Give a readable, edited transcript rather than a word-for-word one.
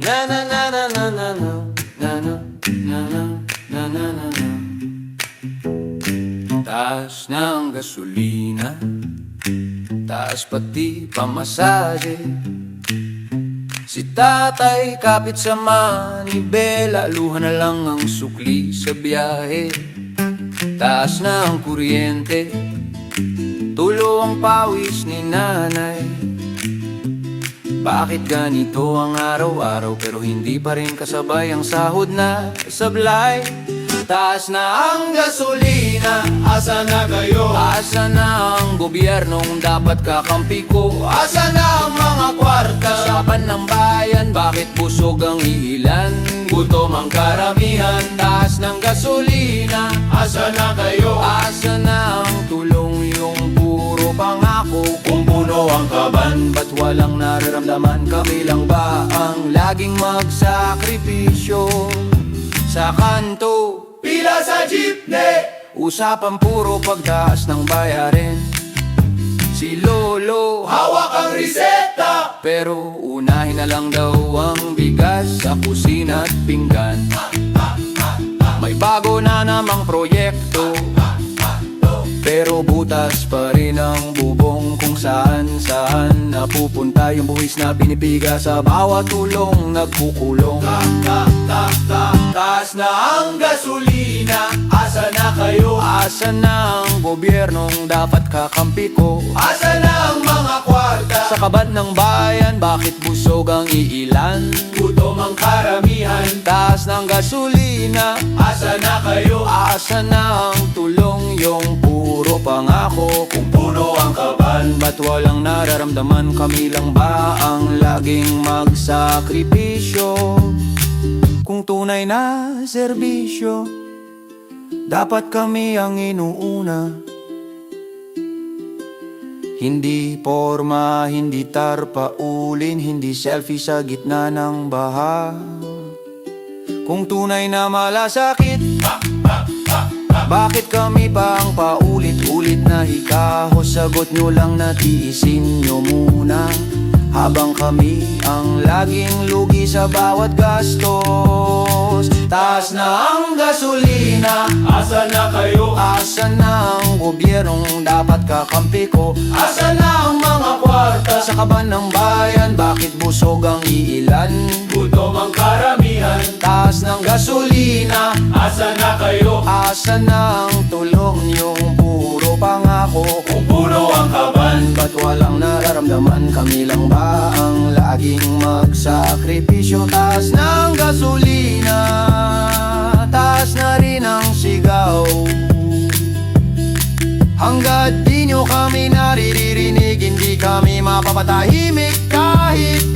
Na na na na na na na na na na na na na na na. Taas ng gasolina, taas pati pamasahe. Si tatay kapit sa manibela, luha na lang ang sukli sa biyahe. Taas na ang kuryente, tulo ang pawis ni nanay. Bakit ganito ang araw-araw pero hindi pa rin kasabay ang sahod na sablay? Taas na ang gasolina, asa na kayo? Asa na ang gobyernong dapat kakampi ko? Asa na ang mga kwarta? Usapan ng bayan, bakit busog ang ilan? Gutom ang karamihan. Taas ng gasolina, asa na kayo? Asa na ang tulong yung puro pangako? Kung puno ang kaban, ba't walang nararamdaman? Kami lang ba ang laging magsakripisyo? Sa kanto, pila sa jeepney, usapan puro pagtaas ng bayarin. Si Lolo, hawak ang reseta, pero unahin na lang daw ang bigas sa kusina at pinggan. May bago na namang proyekto, pero butas pa rin ang bubong kung saan napupunta yung buwis na pinipiga sa bawat tulong nagkukulong. Taas na ang gasolina, asa na kayo? Asa na ang gobyernong dapat kakampi ko? Asa na ang mga kwarta? Sa kaban ng bayan, bakit busog ang iilan? Gutom ang karamihan. Taas ng gasolina, asa na kayo? Asa na ang tulong yung puro pangako? Kung puno ang kaban, ba't walang nararamdaman? Kami lang ba ang laging magsakripisyo? Kung tunay na serbisyo, dapat kami ang inuuna. Hindi porma, hindi tarpaulin, hindi selfie sa gitna ng baha. Kung tunay na malasakit, bakit kami pa ang paulit-ulit na hikahos? Sagot nyo lang na tiisin nyo muna, habang kami ang laging lugi sa bawat gastos. Taas na ang gasolina, asa na kayo? Asa na ang gobyernong dapat kakampi ko? Asa na ang mga kwarta? Sa kaban ng bayan, bakit busog ang iilan? Gutom ang karamihan. Taas ng gasolina, asa na kayo? Asa na ang tulong yung puro pangako? Kung puno ang kaban, ba't walang nararamdaman? Kami lang ba ang laging magsakripisyo? Taas ng gasolina, taas na rin ang sigaw. Hanggat di nyo kami naririnig, hindi kami mapapatahimik kahit